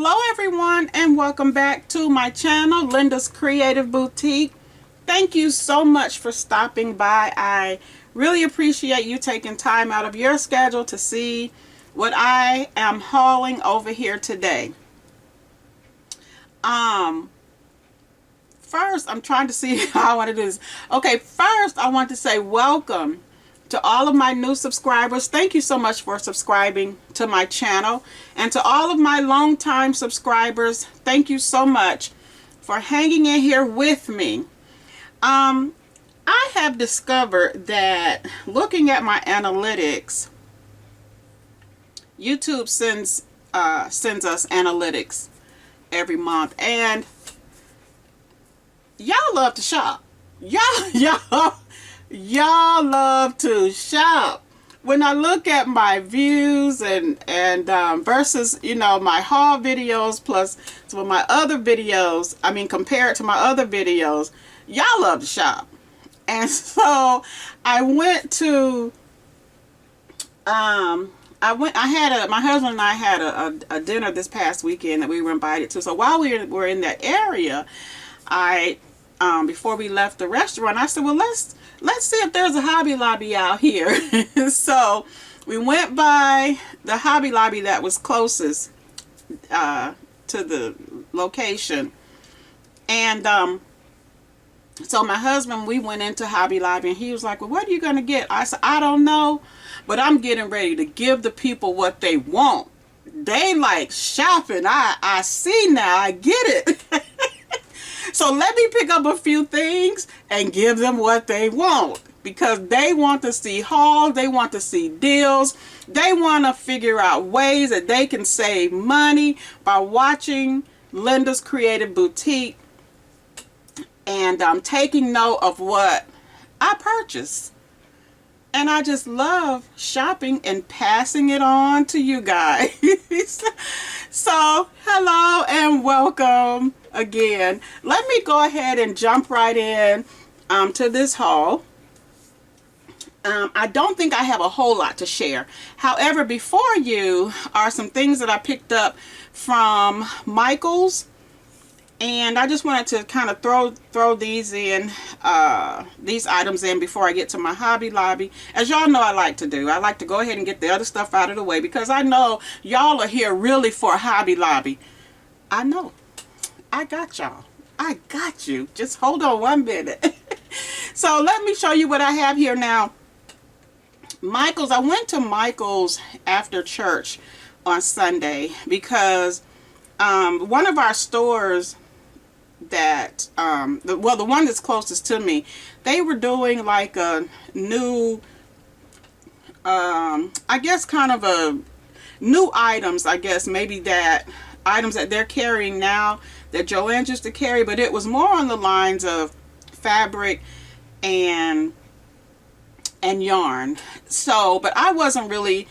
Hello everyone, and welcome back to my channel, Linda's Creative Boutique. Thank you so much for stopping by. I really appreciate you taking time out of your schedule to see what I am hauling over here today. First, I'm trying to see how I want to do this. Okay, first I want to say welcome to all of my new subscribers. Thank you so much for subscribing to my channel. And to all of my longtime subscribers, thank you so much for hanging in here with me. I have discovered that looking at my analytics, YouTube sends us analytics every month, and y'all love to shop. Y'all love to shop. When I look at my views and versus, you know, my haul videos plus some of my other videos, I mean, compared to my other videos, y'all love to shop. And so I went to, my husband and I had a dinner this past weekend that we were invited to. So while we were in that area, before we left the restaurant, I said, well, let's see if there's a Hobby Lobby out here. So we went by the Hobby Lobby that was closest to the location. And so my husband, we went into Hobby Lobby, and he was like, well, what are you going to get? I said, I don't know, but I'm getting ready to give the people what they want. They like shopping. I see now. I get it. So let me pick up a few things and give them what they want, because they want to see hauls, they want to see deals, they want to figure out ways that they can save money by watching Linda's Creative Boutique and taking note of what I purchase. And I just love shopping and passing it on to you guys. So, hello and welcome again. Let me go ahead and jump right in to this haul. I don't think I have a whole lot to share. However, before you are some things that I picked up from Michaels. And I just wanted to kind of throw these in, these items in before I get to my Hobby Lobby. As y'all know I like to do. I like to go ahead and get the other stuff out of the way, because I know y'all are here really for Hobby Lobby. I know. I got y'all. I got you. Just hold on one minute. So let me show you what I have here now. Michaels. I went to Michaels after church on Sunday because one of our stores that the one that's closest to me, they were doing like a new I guess kind of a new items, I guess maybe that items that they're carrying now that Joanne used to carry, but it was more on the lines of fabric and yarn. So but I wasn't really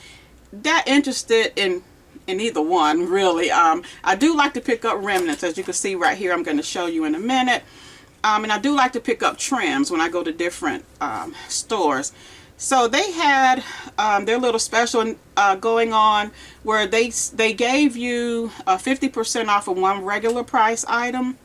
that interested in either one, really. I do like to pick up remnants, as you can see right here. I'm going to show you in a minute. And I do like to pick up trims when I go to different stores. So they had their little special going on where they gave you 50% off of one regular price item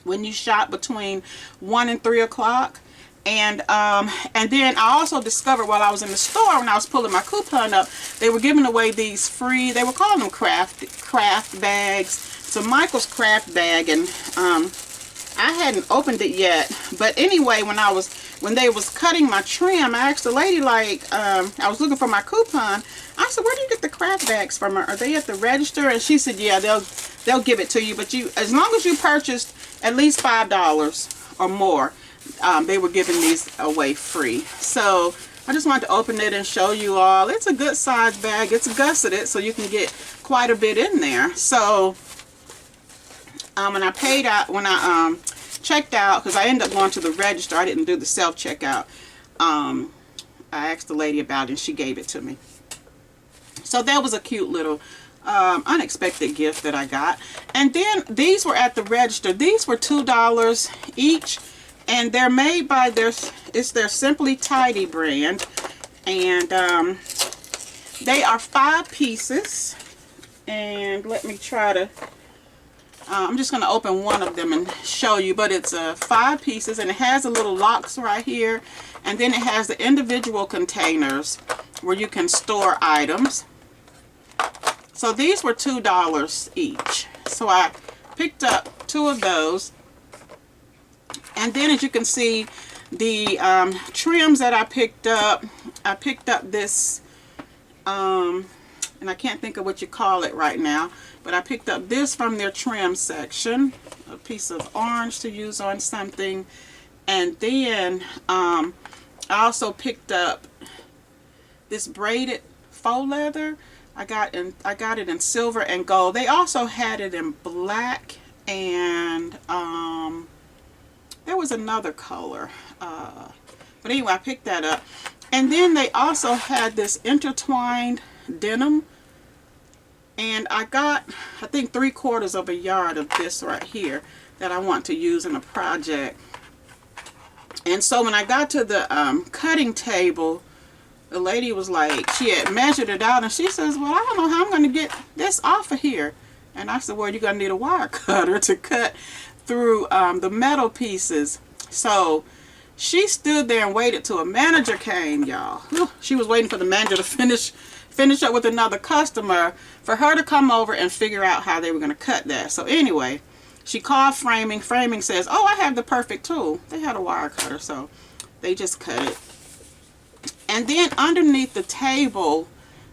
when you shop between 1 and 3 o'clock. And then I also discovered while I was in the store, when I was pulling my coupon up, they were giving away these free, they were calling them craft bags. It's a Michaels craft bag, and I hadn't opened it yet. But anyway, when they was cutting my trim, I asked the lady, like, I was looking for my coupon. I said, where do you get the craft bags from? Are they at the register? And she said, yeah, they'll give it to you, but as long as you purchased at least $5 or more, they were giving these away free. So I just wanted to open it and show you all. It's a good size bag. It's gusseted, so you can get quite a bit in there. So when I paid out, when I checked out, because I ended up going to the register, I didn't do the self-checkout. I asked the lady about it, and she gave it to me. So that was a cute little unexpected gift that I got. And then these were at the register. These were $2 each. And they're made by their Simply Tidy brand. And they are 5 pieces. And let me try to, I'm just going to open one of them and show you, but it's 5 pieces, and it has the little locks right here, and then it has the individual containers where you can store items. So these were $2 each. So I picked up 2 of those. And then, as you can see, the trims that I picked up this, and I can't think of what you call it right now, but I picked up this from their trim section, a piece of orange to use on something. And then I also picked up this braided faux leather. I got it in silver and gold. They also had it in black, and there was another color. But anyway, I picked that up. And then they also had this intertwined denim. And I got, I think, 3/4 of a yard of this right here that I want to use in a project. And so when I got to the cutting table, the lady was like, she had measured it out, and she says, well, I don't know how I'm going to get this off of here. And I said, well, you're going to need a wire cutter to cut through the metal pieces. So she stood there and waited till a manager came, y'all. She was waiting for the manager to finish up with another customer for her to come over and figure out how they were going to cut that. So anyway, she called Framing. Framing says, oh, I have the perfect tool. They had a wire cutter, so they just cut it. And then underneath the table,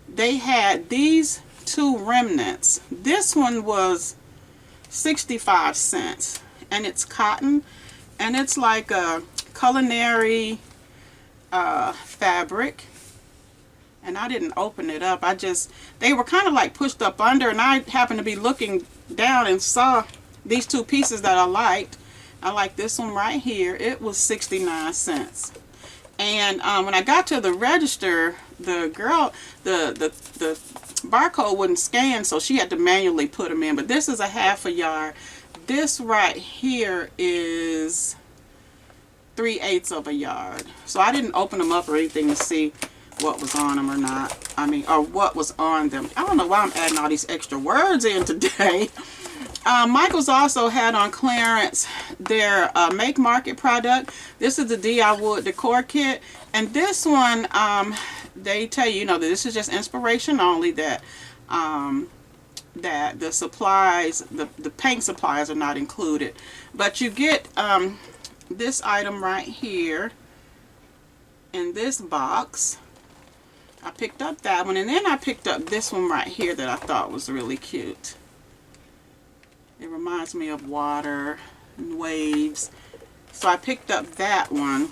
they had these 2 remnants. This one was 65 cents, and it's cotton, and it's like a culinary fabric. And I didn't open it up. They were kind of like pushed up under, and I happened to be looking down and saw these 2 pieces that I liked. I like this one right here. It was 69 cents. And when I got to the register, the girl, the barcode wouldn't scan, so she had to manually put them in. But this is a 1/2 yard. This right here is 3/8 of a yard. So I didn't open them up or anything to see what was on them or not. I mean, or what was on them. I don't know why I'm adding all these extra words in today. Michael's also had on clearance their Make Market product. This is the DI Wood Decor Kit. And this one, they tell you, that this is just inspiration only, that that the supplies, the paint supplies are not included. But you get this item right here in this box. I picked up that one, and then I picked up this one right here that I thought was really cute. It reminds me of water and waves. So I picked up that one.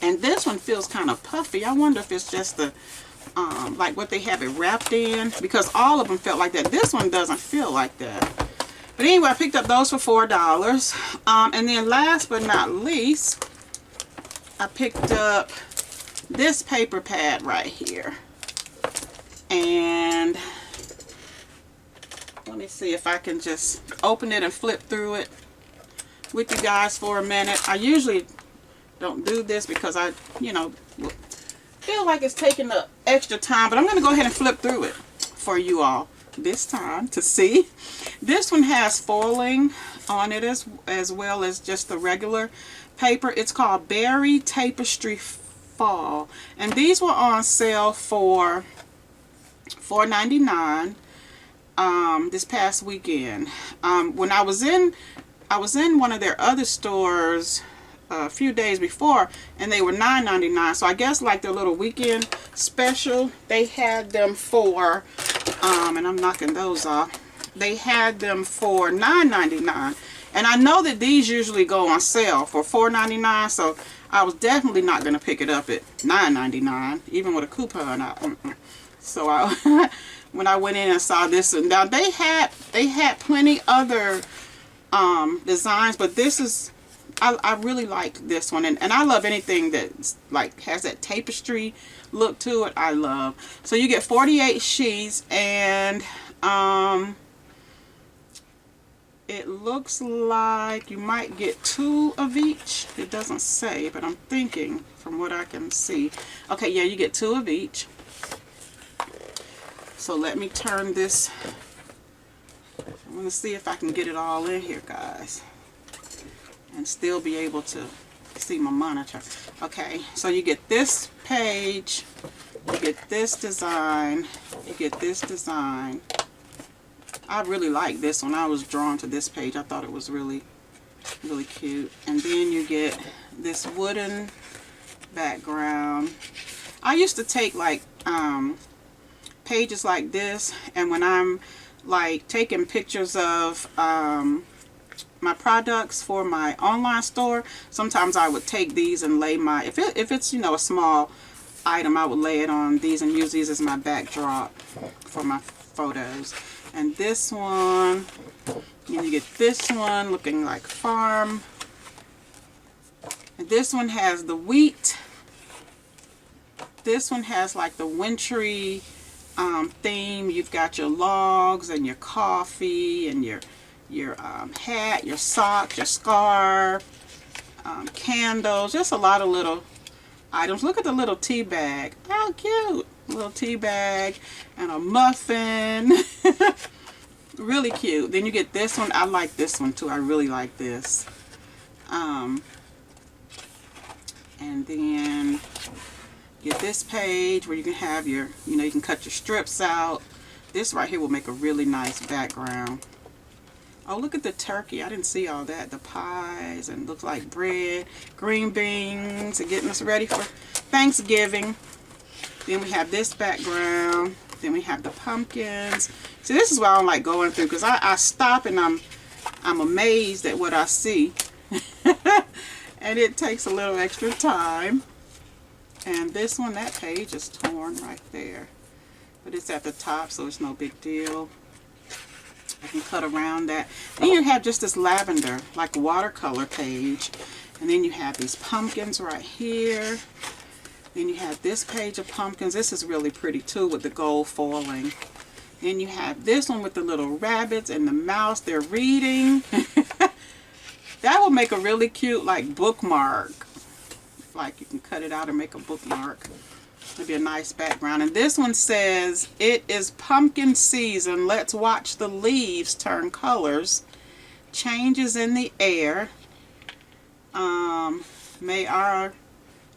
And this one feels kind of puffy. I wonder if it's just the, like what they have it wrapped in. Because all of them felt like that. This one doesn't feel like that. But anyway, I picked up those for $4. And then last but not least, I picked up this paper pad right here. And let me see if I can just open it and flip through it with you guys for a minute. I usually don't do this because I, feel like it's taking the extra time, but I'm going to go ahead and flip through it for you all this time to see. This one has foiling on it as well as just the regular paper. It's called Berry Tapestry Fall, and these were on sale for $4.99 this past weekend. When I was in one of their other stores a few days before, and they were $9.99. So I guess like their little weekend special, they had them for and I'm knocking those off. They had them for $9.99, and I know that these usually go on sale for $4.99. So I was definitely not going to pick it up at $9.99, even with a coupon out. So when I went in and saw this, and now they had plenty other designs, but this is, I really liked this one, and I love anything that's like has that tapestry look to it. I love. So you get 48 sheets, and it looks like you might get 2 of each. It doesn't say, but I'm thinking from what I can see. Okay, yeah, you get 2 of each. So let me turn this. I'm going to see if I can get it all in here, guys, and still be able to see my monitor. Okay, so you get this page, you get this design, you get this design. I really like this one. I was drawn to this page. I thought it was really cute. And then you get this wooden background. I used to take like pages like this, and when I'm like taking pictures of my products for my online store, sometimes I would take these and lay my, if it's, you know, a small item, I would lay it on these and use these as my backdrop for my photos. And this one, and you get this one looking like farm. And this one has the wheat. This one has like the wintry theme. You've got your logs and your coffee and your hat, your socks, your scarf, candles, just a lot of little items. Look at the little tea bag. How cute. A little tea bag and a muffin. Really cute. Then you get this one. I like this one too. I really like this. And then get this page where you can have your, you know, you can cut your strips out. This right here will make a really nice background. Oh, look at the turkey. I didn't see all that. The pies, and looks like bread, green beans, and getting us ready for Thanksgiving. Then we have this background. Then we have the pumpkins. See, this is why I don't like going through, because I stop and I'm amazed at what I see. And it takes a little extra time. And this one, that page is torn right there. But it's at the top, so it's no big deal. I can cut around that. Then you have just this lavender, like watercolor page. And then you have these pumpkins right here. Then you have this page of pumpkins. This is really pretty too with the gold foiling. Then you have this one with the little rabbits and the mouse. They're reading. That will make a really cute like bookmark. Like you can cut it out and make a bookmark. It'll be a nice background. And this one says, "It is pumpkin season. Let's watch the leaves turn colors. Changes in the air. May our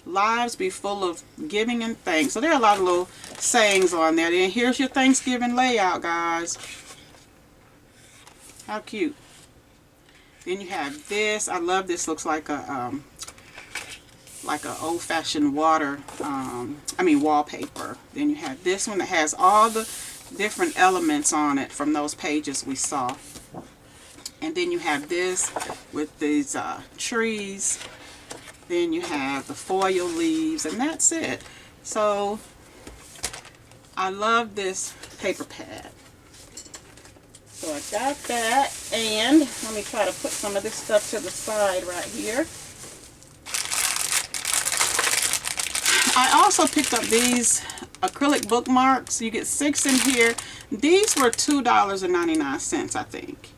lives be full of giving and thanks." So there are a lot of little sayings on there. Then here's your Thanksgiving layout, guys. How cute. Then you have this. I love this. Looks like a old-fashioned wallpaper. Then you have this one that has all the different elements on it from those pages we saw. And then you have this with these trees. Then you have the foil leaves, and that's it. So I love this paper pad. So I got that, and let me try to put some of this stuff to the side right here. I also picked up these acrylic bookmarks. You get 6 in here. These were $2.99, I think.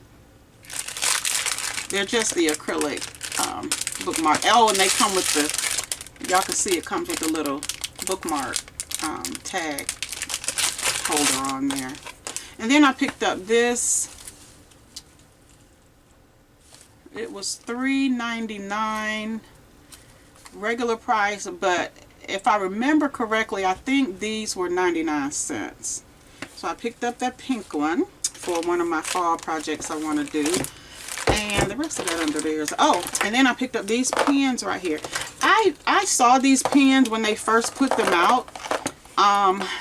They're just the acrylic bookmark. Oh, and they come with the, y'all can see it comes with the little bookmark tag holder on there. And then I picked up this. It was $3.99 regular price, but if I remember correctly, I think these were 99 cents. So I picked up that pink one for one of my fall projects I want to do. And the rest of that under there is, oh, and then I picked up these pens right here. I saw these pens when they first put them out.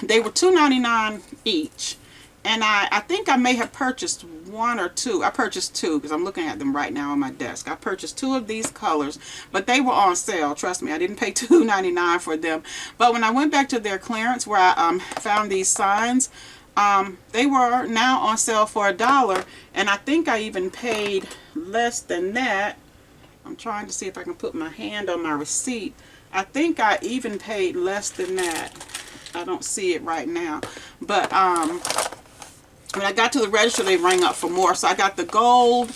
They were $2.99 each. And I think I may have purchased one or two. I purchased two because I'm looking at them right now on my desk. I purchased 2 of these colors, but they were on sale. Trust me, I didn't pay $2.99 for them. But when I went back to their clearance where I found these signs, they were now on sale for $1. And I think I even paid less than that. I'm trying to see if I can put my hand on my receipt. I think I even paid less than that. I don't see it right now. But when I got to the register, they rang up for more. So I got the gold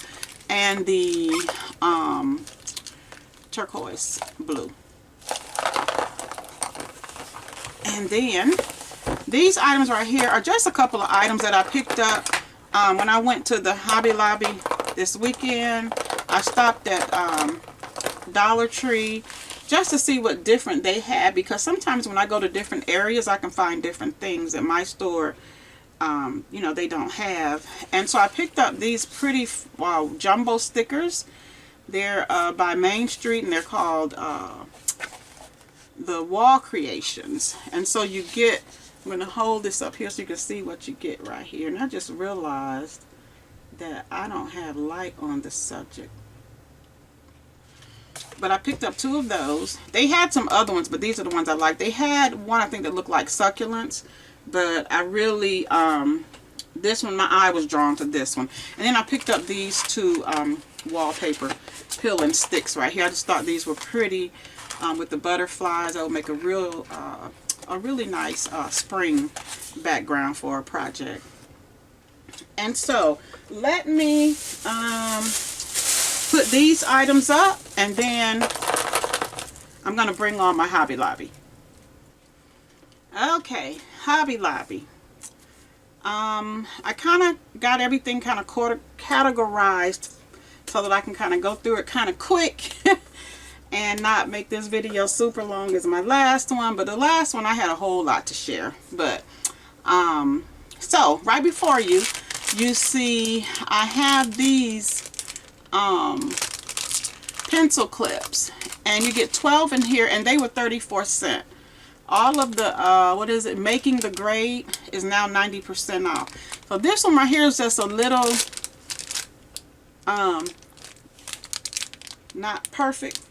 and the turquoise blue. And then these items right here are just a couple of items that I picked up when I went to the Hobby Lobby this weekend. I stopped at Dollar Tree just to see what different they had, because sometimes when I go to different areas I can find different things at my store you know, they don't have. And so I picked up these pretty jumbo stickers. They're by Main Street, and they're called the Wall Creations. And so you get, I'm going to hold this up here so you can see what you get right here. And I just realized that I don't have light on the subject. But I picked up 2 of those. They had some other ones, but these are the ones I like. They had one, I think, that looked like succulents. But I really, this one, my eye was drawn to this one. And then I picked up these 2 wallpaper pill and sticks right here. I just thought these were pretty with the butterflies. That would make a really nice spring background for a project. And so let me put these items up, and then I'm going to bring on my Hobby Lobby. Okay, Hobby Lobby. I kind of got everything kind of categorized so that I can kind of go through it kind of quick and not make this video super long as my last one. But the last one I had a whole lot to share. But so right before you see I have these pencil clips, and you get 12 in here, and they were 34¢. All of the what is it, Making the Grade is now 90% off. So this one right here is just a little not perfect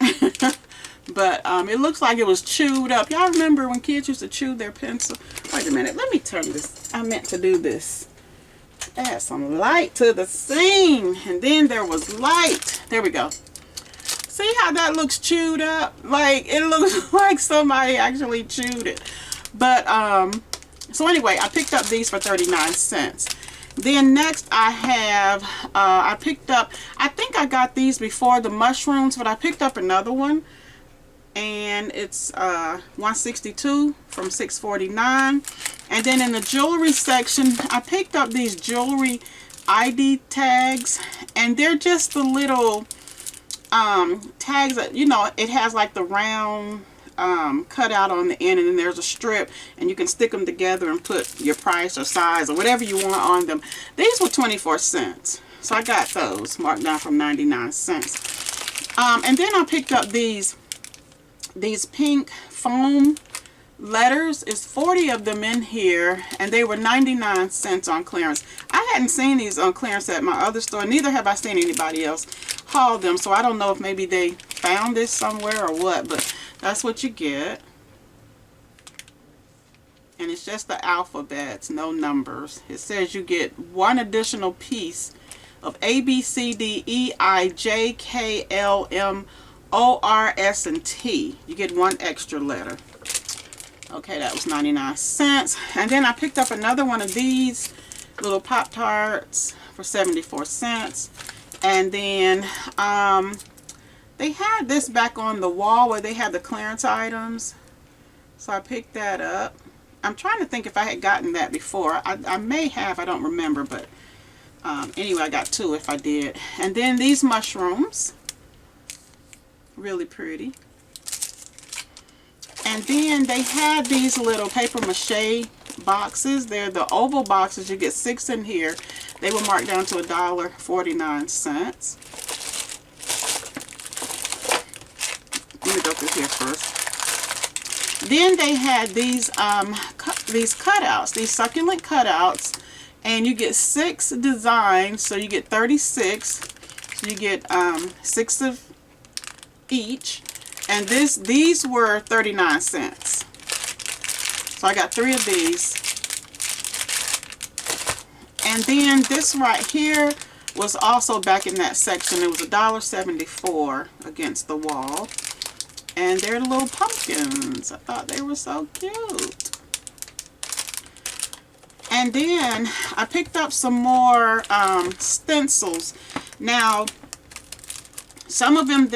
but it looks like it was chewed up. Y'all remember when kids used to chew their pencil? Wait a minute, let me turn this. I meant to do this. Add some light to the scene, and then there was light. There we go. See how that looks chewed up? Like, it looks like somebody actually chewed it. But so anyway, I picked up these for 39¢. Then next I have I picked up, I think I got these before, the mushrooms, but I picked up another one, and it's 162 from 649. And then in the jewelry section I picked up these jewelry ID tags, and they're just the little tags that, you know, it has like the round cutout on the end, and then there's a strip, and you can stick them together and put your price or size or whatever you want on them. These were 24¢, so I got those marked down from 99¢. And then I picked up these pink foam letters. It's 40 of them in here, and they were 99¢on clearance. I hadn't seen these on clearance at my other store, neither have I seen anybody else haul them, so I don't know if maybe they found this somewhere or what, but that's what you get. And it's just the alphabets, no numbers. It says you get 1 additional piece of A, B, C, D, E, I, J, K, L, M, O, R, S, and T. You get 1 extra letter. Okay, that was 99¢. And then I picked up another one of these little Pop-Tarts for 74¢. And then they had this back on the wall where they had the clearance items. So I picked that up. I'm trying to think if I had gotten that before. I may have, I don't remember, but anyway, I got 2 if I did. And then these mushrooms, really pretty. And then they had these little paper mache boxes. They're the oval boxes. You get 6 in here. They were marked down to $1.49. Let me go through here first. Then they had these cutouts, these succulent cutouts, and you get 6 designs, so you get 36. So you get 6 of each, and these were 39¢. So I got 3 of these. And then this right here was also back in that section. It was $1.74 against the wall. And they're the little pumpkins. I thought they were so cute. And then I picked up some more stencils. Now, some of them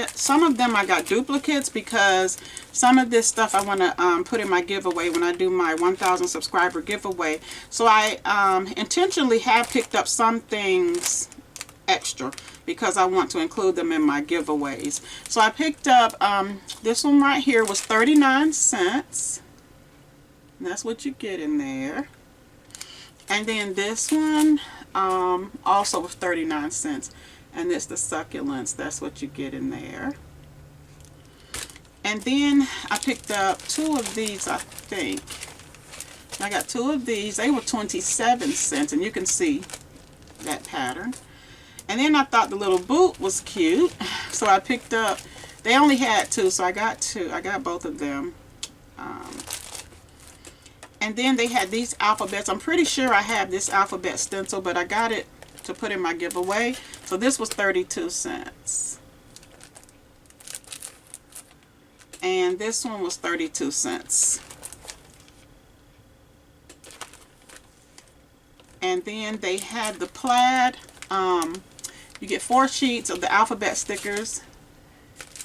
I got duplicates because some of this stuff I want to put in my giveaway when I do my 1,000 subscriber giveaway. So I intentionally have picked up some things extra because I want to include them in my giveaways. So I picked up this one right here was 39 cents. And that's what you get in there. And then this one also was 39 cents. And it's the succulents. That's what you get in there. And then I picked up 2 of these, I think. I got 2 of these. They were 27 cents. And you can see that pattern. And then I thought the little boot was cute. So I picked up, they only had 2, so I got 2. I got both of them. And then they had these alphabets. I'm pretty sure I have this alphabet stencil, but I got it to put in my giveaway. So this was 32 cents. And this one was 32 cents. And then they had the plaid. You get 4 sheets of the alphabet stickers,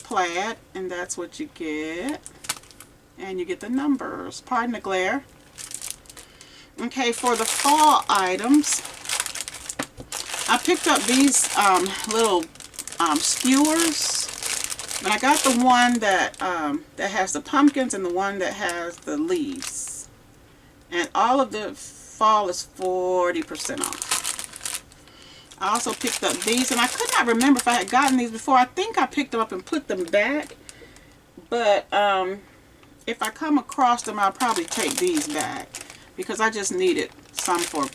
plaid, and that's what you get. And you get the numbers. Pardon the glare. Okay, for the fall items, I picked up these little skewers. And I got the one that that has the pumpkins and the one that has the leaves. And all of the fall is 40% off. I also picked up these, and I could not remember if I had gotten these before. I think I picked them up and put them back. But if I come across them, I'll probably take these back because I just needed some for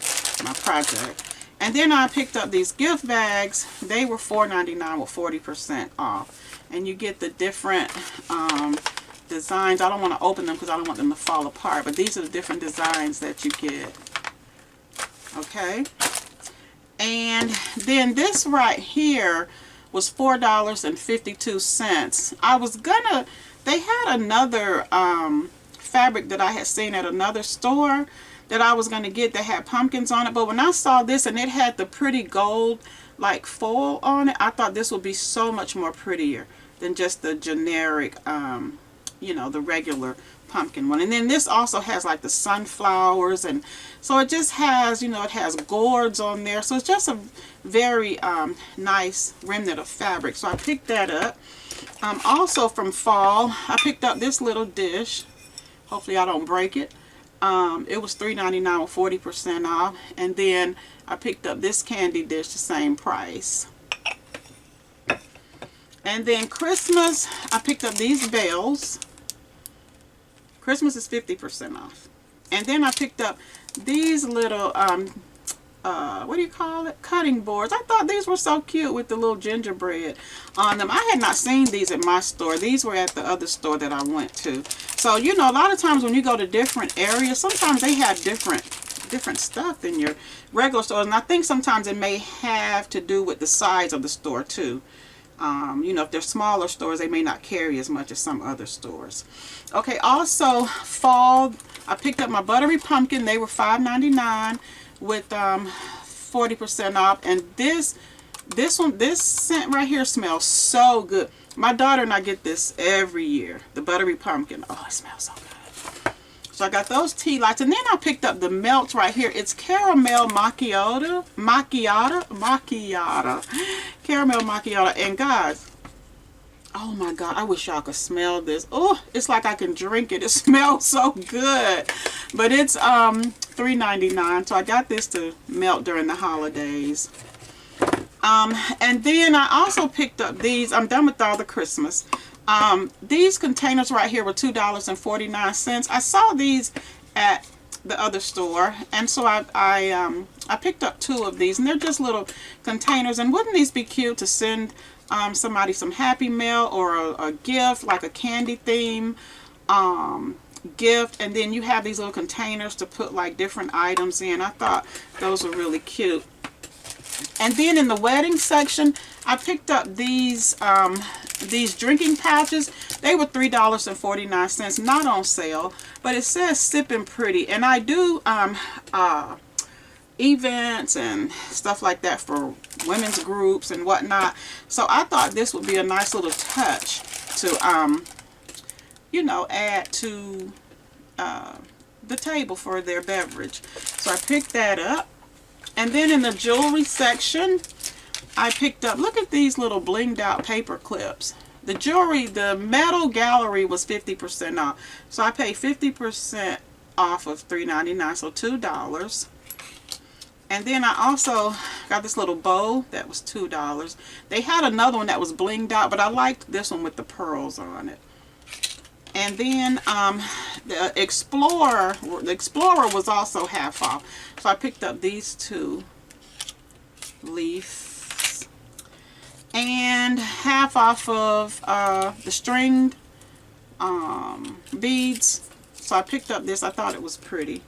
my project. And then I picked up these gift bags. They were $4.99 with 40% off. And you get the different designs. I don't want to open them because I don't want them to fall apart. But these are the different designs that you get. Okay. And then this right here was $4.52. I was gonna, they had another fabric that I had seen at another store that I was gonna get that had pumpkins on it. But when I saw this and it had the pretty gold like foil on it, I thought this would be so much more prettier than just the generic, you know, the regular pumpkin one. And then this also has like the sunflowers, and so it just has, you know, it has gourds on there, so it's just a very nice remnant of fabric. So I picked that up. Also from fall, I picked up this little dish. Hopefully I don't break it. It was $3.99 with 40% off. And then I picked up this candy dish, the same price. And then Christmas, I picked up these bells. Christmas is 50% off. And then I picked up these little, what do you call it? Cutting boards. I thought these were so cute with the little gingerbread on them. I had not seen these at my store. These were at the other store that I went to. So, you know, a lot of times when you go to different areas, sometimes they have different stuff in your regular stores. And I think sometimes it may have to do with the size of the store too. You know, if they're smaller stores, they may not carry as much as some other stores. Okay, also fall, I picked up my buttery pumpkin. They were $5.99 with 40% off. And this scent right here smells so good. My daughter and I get this every year, the buttery pumpkin. Oh, it smells so good. So I got those tea lights, and then I picked up the melts right here. It's caramel macchiato, caramel macchiato. And guys, oh my God, I wish y'all could smell this. Oh, it's like I can drink it. It smells so good. But it's $3.99. So I got this to melt during the holidays. And then I also picked up these. I'm done with all the Christmas. These containers right here were $2.49. I saw these at the other store, and so I picked up 2 of these, and they're just little containers. And wouldn't these be cute to send somebody some Happy Mail or a gift, like a candy theme gift? And then you have these little containers to put like different items in. I thought those were really cute. And then in the wedding section, I picked up these drinking pouches. They were $3.49, not on sale, but it says Sippin' Pretty. And I do events and stuff like that for women's groups and whatnot. So I thought this would be a nice little touch to you know, add to the table for their beverage. So I picked that up. And then in the jewelry section, I picked up, look at these little blinged out paper clips. The jewelry, the metal gallery was 50% off. So I paid 50% off of $3.99, so $2. And then I also got this little bow that was $2. They had another one that was blinged out, but I liked this one with the pearls on it. And then the Explorer was also half off. So I picked up these two leaves. And half off of the stringed beads. So I picked up this. I thought it was pretty.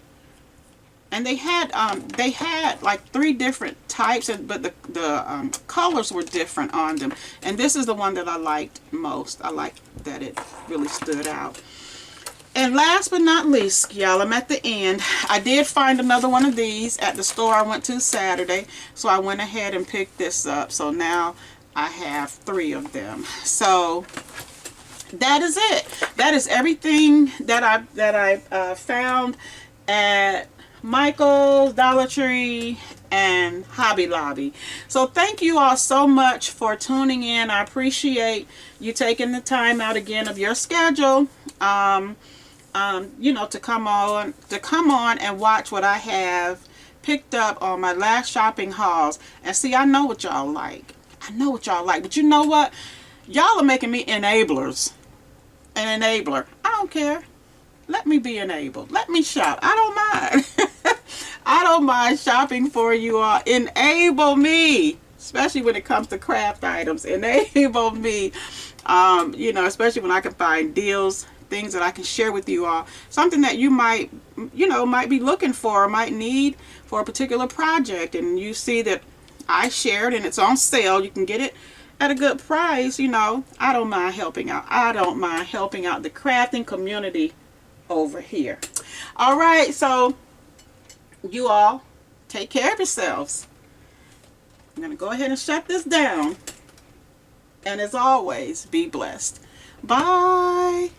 And they had like 3 different types, but the colors were different on them. And this is the one that I liked most. I liked that it really stood out. And last but not least, y'all, I'm at the end. I did find another one of these at the store I went to Saturday. So I went ahead and picked this up. So now I have 3 of them. So that is it. That is everything that I found at Michael's, Dollar Tree, and Hobby Lobby. So thank you all so much for tuning in. I appreciate you taking the time out again of your schedule, you know, to come on and watch what I have picked up on my last shopping hauls. And see, I know what y'all like. I know what y'all like. But you know what? Y'all are making me enablers. An enabler. I don't care. Let me be enabled. Let me shop. I don't mind. I don't mind shopping for you all. Enable me. Especially when it comes to craft items. Enable me. You know, especially when I can find deals, things that I can share with you all. Something that you might, you know, might be looking for or might need for a particular project. And you see that I shared and it's on sale. You can get it at a good price. You know, I don't mind helping out. I don't mind helping out the crafting community over here. All right, so you all take care of yourselves. I'm going to go ahead and shut this down. And as always, be blessed. Bye.